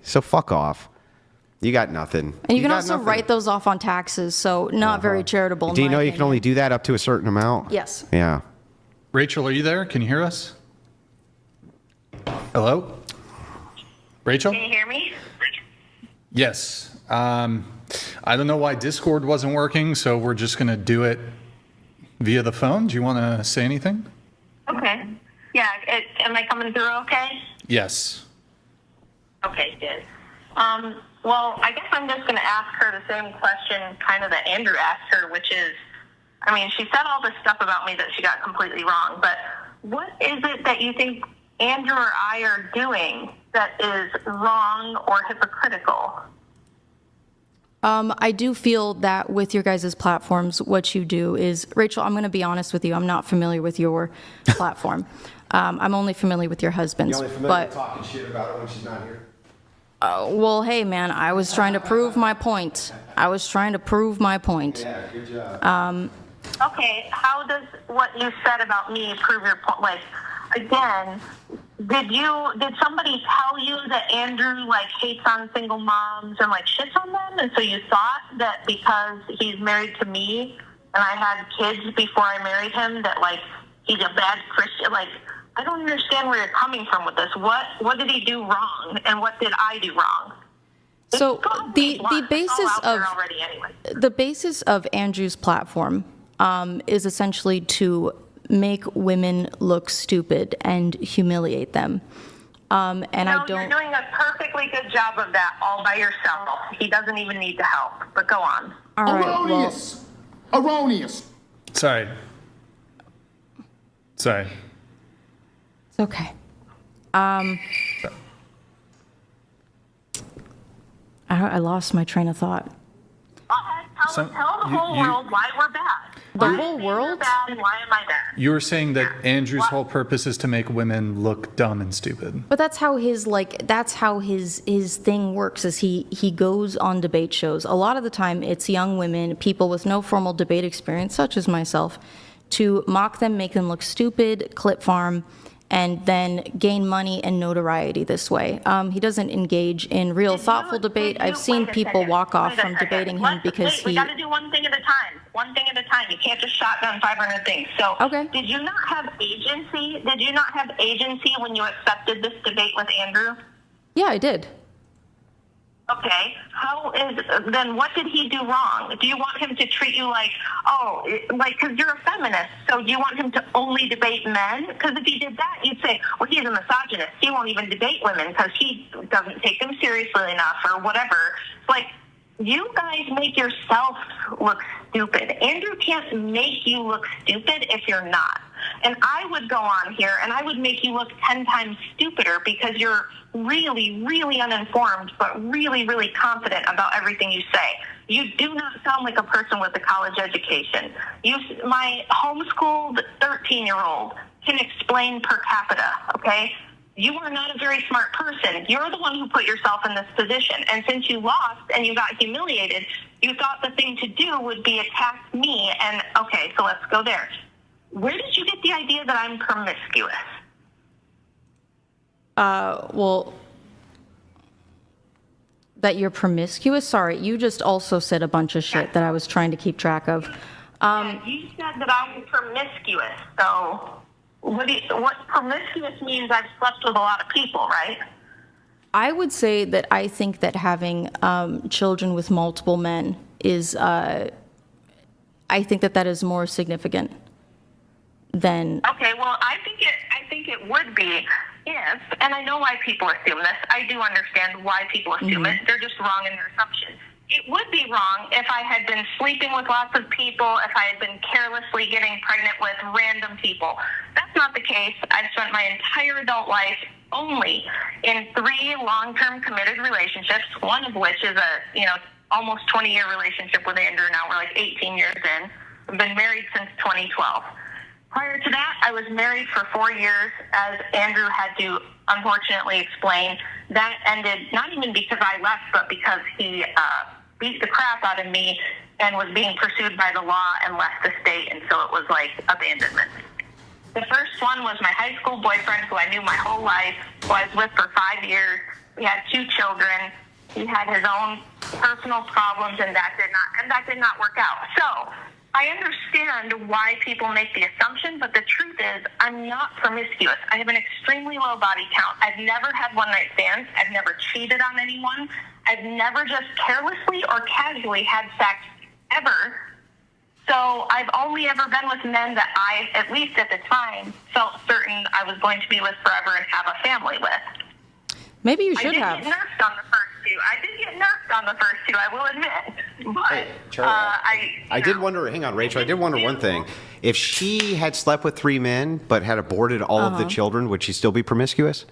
So fuck off. You got nothing. And you can also write those off on taxes, so not very charitable. Do you know you can only do that up to a certain amount? Yes. Yeah. Rachel, are you there? Can you hear us? Hello? Rachel? Can you hear me? Yes. I don't know why Discord wasn't working, so we're just going to do it via the phone. Do you want to say anything? Okay. Yeah, am I coming through okay? Yes. Okay, good. Well, I guess I'm just going to ask her the same question kind of that Andrew asked her, which is, I mean, she said all this stuff about me that she got completely wrong, but what is it that you think Andrew or I are doing that is wrong or hypocritical? I do feel that with your guys' platforms, what you do is, Rachel, I'm going to be honest with you. I'm not familiar with your platform. I'm only familiar with your husband's. You're only familiar with talking shit about her when she's not here? Well, hey, man, I was trying to prove my point. Yeah, good job. Okay, how does what you said about me prove your point? Like, again, did somebody tell you that Andrew, like, hates on single moms and, like, shits on them? And so you thought that because he's married to me and I had kids before I married him that, like, he's a bad Christian? Like, I don't understand where you're coming from with this. What did he do wrong, and what did I do wrong? So the basis of Andrew's platform is essentially to make women look stupid and humiliate them. And I don't. You're doing a perfectly good job of that all by yourself. He doesn't even need to help. But go on. All right. Erroneous. Erroneous. Sorry. It's okay. I lost my train of thought. Tell the whole world why we're bad. The whole world? Bad and why am I bad? You were saying that Andrew's whole purpose is to make women look dumb and stupid. But that's how his thing works, is he goes on debate shows. A lot of the time it's young women, people with no formal debate experience, such as myself, to mock them, make them look stupid, clip farm, and then gain money and notoriety this way. He doesn't engage in real thoughtful debate. I've seen people walk off from debating him because he... We got to do one thing at a time. One thing at a time. You can't just shotgun 500 things. So, okay. Did you not have agency? Did you not have agency when you accepted this debate with Andrew? Yeah, I did. Okay, then what did he do wrong? Do you want him to treat you like, because you're a feminist, so do you want him to only debate men? Because if he did that, you'd say, well, he's a misogynist. He won't even debate women because he doesn't take them seriously enough or whatever. Like, you guys make yourself look stupid. Andrew can't make you look stupid if you're not. And I would go on here and I would make you look 10 times stupider because you're really, really uninformed, but really, really confident about everything you say. You do not sound like a person with a college education. My homeschooled 13-year-old can explain per capita, okay? You are not a very smart person. You're the one who put yourself in this position. And since you lost and you got humiliated, you thought the thing to do would be attack me. And, okay, so let's go there. Where did you get the idea that I'm promiscuous? Well, that you're promiscuous? Sorry, you just also said a bunch of shit that I was trying to keep track of. You said that I'm promiscuous. So what promiscuous means I've slept with a lot of people, right? I would say that I think that having children with multiple men is, I think that is more significant than... Okay, well, I think it would be if, and I know why people assume this. I do understand why people assume it. They're just wrong in their assumption. It would be wrong if I had been sleeping with lots of people, if I had been carelessly getting pregnant with random people. That's not the case. I've spent my entire adult life only in 3 long-term committed relationships, one of which is a, almost 20-year relationship with Andrew. Now we're like 18 years in. I've been married since 2012. Prior to that, I was married for 4 years, as Andrew had to unfortunately explain. That ended not even because I left, but because he beat the crap out of me and was being pursued by the law and left the state, and so it was like abandonment. The first one was my high school boyfriend, who I knew my whole life, who I was with for 5 years. We had 2 children. He had his own personal problems, and that did not work out. So I understand why people make the assumption, but the truth is I'm not promiscuous. I have an extremely low body count. I've never had one-night stands. I've never cheated on anyone. I've never just carelessly or casually had sex ever. So I've only ever been with men that I, at least at the time, felt certain I was going to be with forever and have a family with. Maybe you should I did have. get nursed on the first 2. I did get nursed on the first 2, I will admit. But Hey, Charlie, I did wonder, hang on, Rachel, I did wonder one thing. If she had slept with 3 men but had aborted all of the children, would she still be promiscuous?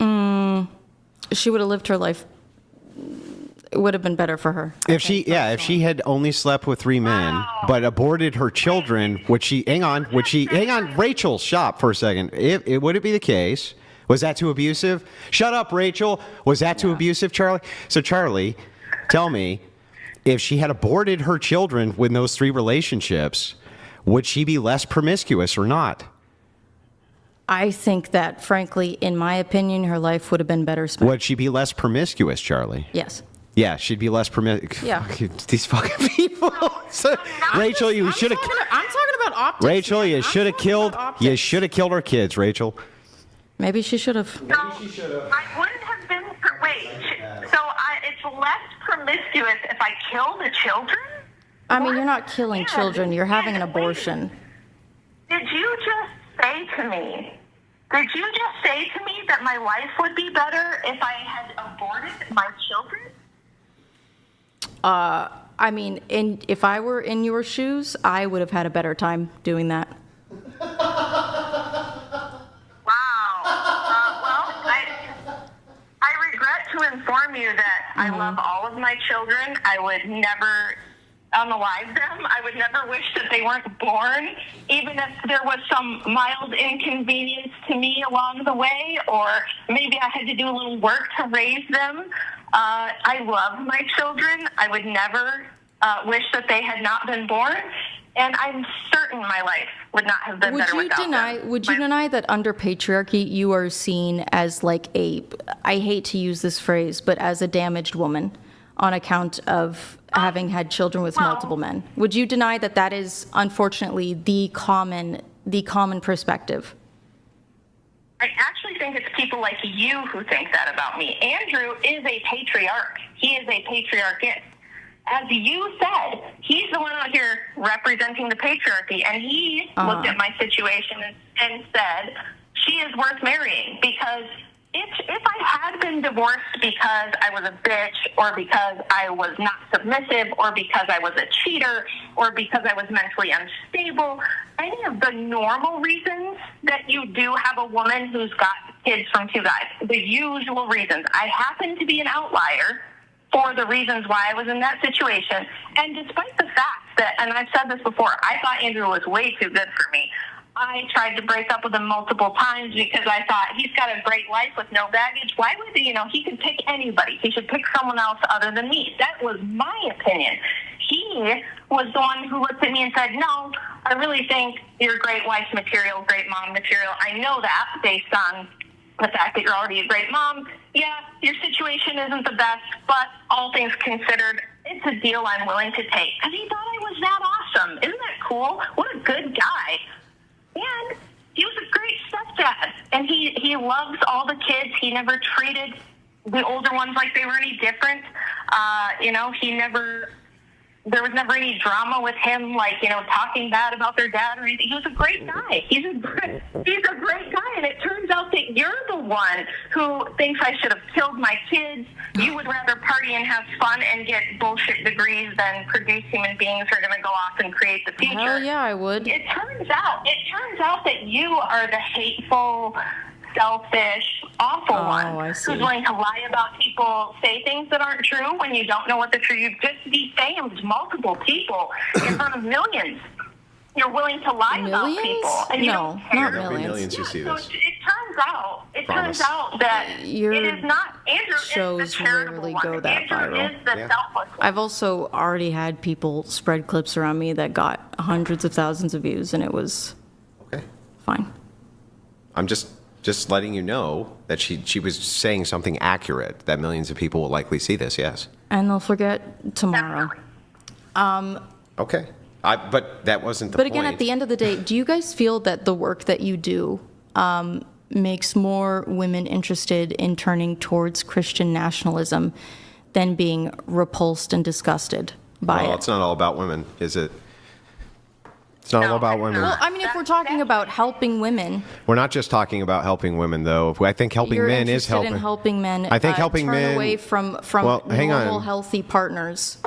She would have lived her life. It would have been better for her. If she had only slept with 3 men but aborted her children, hang on, Rachel, stop for a second. Would it be the case? Was that too abusive? Shut up, Rachel. Was that too abusive, Charlie? So, Charlie, tell me, if she had aborted her children with those 3 relationships, would she be less promiscuous or not? I think that, frankly, in my opinion, her life would have been better spent. Would she be less promiscuous, Charlie? Yes. Yeah, she'd be less promiscuous. Yeah. These fucking people. So, Rachel, you should have. I'm talking about optics. Rachel, you I'm should have talking killed. about You optics. should have killed her kids, Rachel. Maybe she should have. No, I wouldn't have been. Wait, so it's less promiscuous if I kill the children? I mean, you're not killing children. You're having an abortion. Did you just say to me? Did you just say to me that my life would be better if I had aborted my children? I mean, if I were in your shoes, I would have had a better time doing that. Wow. Well, I regret to inform you that I love all of my children. I would never unalive them. I would never wish that they weren't born, even if there was some mild inconvenience to me along the way, or maybe I had to do a little work to raise them. I love my children. I would never wish that they had not been born, and I'm certain my life would not have been better without them. Would you deny that under patriarchy you are seen as like I hate to use this phrase, but as a damaged woman on account of having had children with multiple men? Would you deny that that is unfortunately the common perspective? I actually think it's people like you who think that about me. Andrew is a patriarch. He is a patriarchist. As you said, he's the one out here representing the patriarchy, and he looked at my situation and said, she is worth marrying, because if I had been divorced because I was a bitch, or because I was not submissive, or because I was a cheater, or because I was mentally unstable, any of the normal reasons that you do have a woman who's got kids from 2 guys, the usual reasons. I happen to be an outlier for the reasons why I was in that situation. And despite the fact that, and I've said this before, I thought Andrew was way too good for me. I tried to break up with him multiple times because I thought he's got a great life with no baggage. Why would he, he could pick anybody. He should pick someone else other than me. That was my opinion. He was the one who looked at me and said, no, I really think you're great wife material, great mom material. I know that based on the fact that you're already a great mom. Yeah, your situation isn't the best, but all things considered, it's a deal I'm willing to take. Because he thought I was that awesome. Isn't that cool? What a good guy. And he was a great stepdad. And he loves all the kids. He never treated the older ones like they were any different. There was never any drama with him, talking bad about their dad or anything. He was a great guy. He's a great guy. And it turns out that you're the one who thinks I should have killed my kids. You would rather party and have fun and get bullshit degrees than produce human beings who are going to go off and create the future. Hell yeah, I would. It turns out that you are the hateful, selfish, awful one I who's see. willing to lie about people, say things that aren't true when you don't know what the truth. You've just defamed multiple people in front of millions. You're willing to lie about Millions? people, and you No, don't care. not millions. Millions who see So this. it Promise. turns out that Your it is not Andrew. shows is the charitable rarely one. go that Andrew viral. is the selfless one. I've also already had people spread clips around me that got hundreds of thousands of views, and it was Okay. fine. I'm just just letting you know that she was saying something accurate, that millions of people will likely see this, yes. And they'll forget tomorrow. Okay. But that wasn't the But point. again, at the end of the day, do you guys feel that the work that you do makes more women interested in turning towards Christian nationalism than being repulsed and disgusted by Well, it? it's not all about women, is it? It's not all about women. Well, I mean, if we're talking about helping women, We're not just talking about helping women, though. I think helping you're men is interested helping. in helping men. I think helping turn men away from Well, hang on. normal, healthy partners.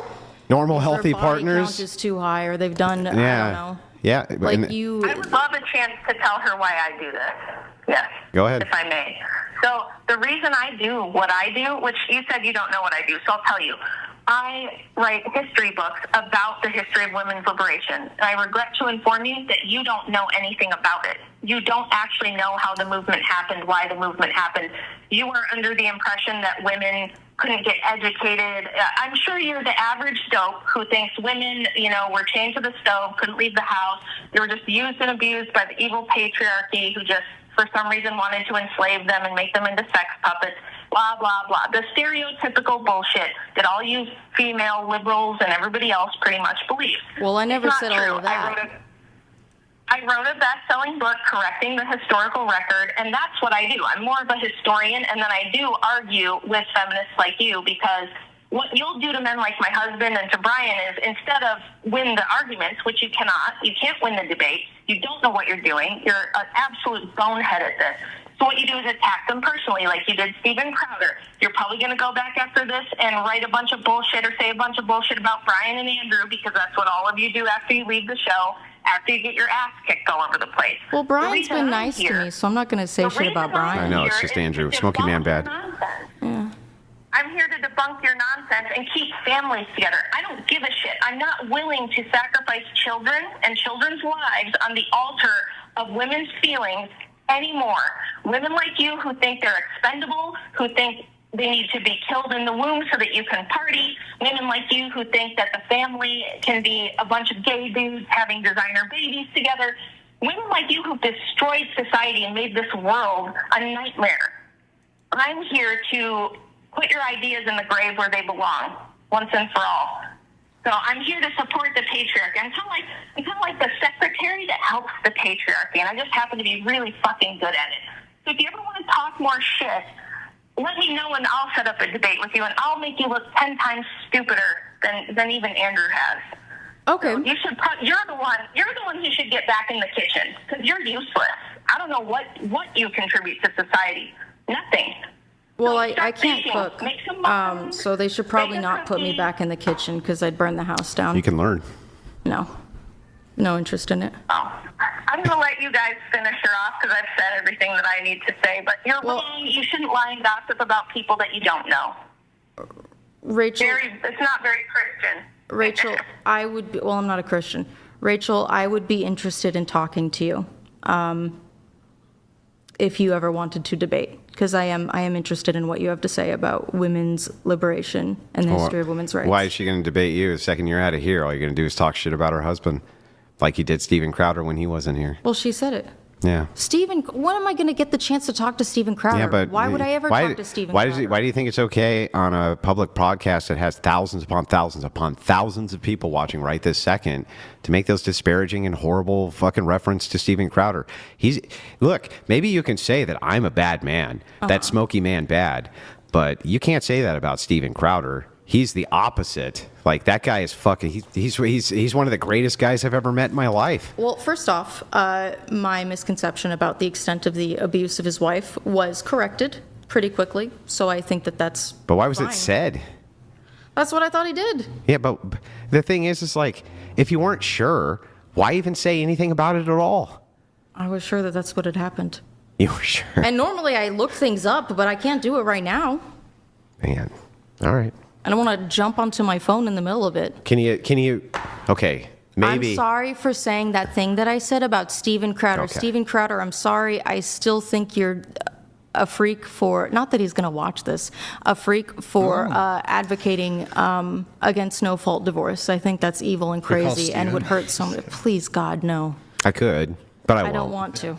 Normal, healthy Their body partners. count is too high, or they've done. I don't know. Yeah. Like and- you. I would love a chance to tell her why I do this. Yes. Go ahead. If I may. So the reason I do what I do, which you said you don't know what I do, so I'll tell you. I write history books about the history of women's liberation. And I regret to inform you that you don't know anything about it. You don't actually know how the movement happened, why the movement happened. You are under the impression that women couldn't get educated. I'm sure you're the average dope who thinks women, were chained to the stove, couldn't leave the house. They were just used and abused by the evil patriarchy who just, for some reason, wanted to enslave them and make them into sex puppets. Blah, blah, blah. The stereotypical bullshit that all you female liberals and everybody else pretty much believe. Well, I never It's said not all true. of that. I wrote a best-selling book correcting the historical record, and that's what I do. I'm more of a historian, and then I do argue with feminists like you, because what you'll do to men like my husband and to Brian is, instead of win the arguments, which you cannot, you can't win the debate, you don't know what you're doing, you're an absolute bonehead at this. So what you do is attack them personally, like you did Steven Crowder. You're probably going to go back after this and write a bunch of bullshit or say a bunch of bullshit about Brian and Andrew, because that's what all of you do after you leave the show, after you get your ass kicked all over the place. Well, Brian's The reason been I'm nice here- to me, so I'm not going to say the shit about reason I'm Brian. I know, it's here just is Andrew. to Smoky man debunk your bad. nonsense. Yeah. I'm here to debunk your nonsense and keep families together. I don't give a shit. I'm not willing to sacrifice children and children's lives on the altar of women's feelings anymore. Women like you who think they're expendable, who think they need to be killed in the womb so that you can party. Women like you who think that the family can be a bunch of gay dudes having designer babies together. Women like you who've destroyed society and made this world a nightmare. I'm here to put your ideas in the grave where they belong, once and for all. So I'm here to support the patriarchy. I'm kind of like the secretary that helps the patriarchy, and I just happen to be really fucking good at it. So if you ever want to talk more shit, let me know and I'll set up a debate with you, and I'll make you look 10 times stupider than even Andrew has. Okay. So you're the one who should get back in the kitchen, because you're useless. I don't know what you contribute to society. Nothing. Well, So I start can't thinking. cook, Make some muffins, so they should probably make a not put me cookie. back in the kitchen because I'd burn the house down. You can learn. No interest in it. Oh. I'm going to let you guys finish her off because I've said everything that I need to say, but you're Well- wrong. You shouldn't lie and gossip about people that you don't know. Rachel, It's not very Christian. I would be, well, I'm not a Christian. Rachel, I would be interested in talking to you if you ever wanted to debate, because I am interested in what you have to say about women's liberation and the history of women's rights. Why is she going to debate you the second you're out of here? All you're going to do is talk shit about her husband, like you did Steven Crowder when he wasn't here. Well, she said it. Yeah. Stephen, when am I going to get the chance to talk to Steven Crowder? Yeah, but why would I ever talk to Steven Crowder? Why do you think it's okay on a public podcast that has thousands upon thousands of people watching right this second to make those disparaging and horrible fucking reference to Steven Crowder? Look, maybe you can say that I'm a bad man, that smoky man bad, but you can't say that about Steven Crowder. He's the opposite. Like, that guy is fucking. He's one of the greatest guys I've ever met in my life. Well, first off, my misconception about the extent of the abuse of his wife was corrected pretty quickly, so I think that's But why was fine. it said? That's what I thought he did. Yeah, but the thing is like, if you weren't sure, why even say anything about it at all? I was sure that that's what had happened. You were sure. And normally I look things up, but I can't do it right now. Man, all right. I don't want to jump onto my phone in the middle of it. Can you? Okay, maybe. I'm sorry for saying that thing that I said about Steven Crowder. Okay. Steven Crowder, I'm sorry. I still think you're a freak for, not that he's going to watch this, a freak for advocating against no-fault divorce. I think that's evil and Recall crazy and would Steven. hurt so many. Please, God, no. I could, but I won't. I don't want to.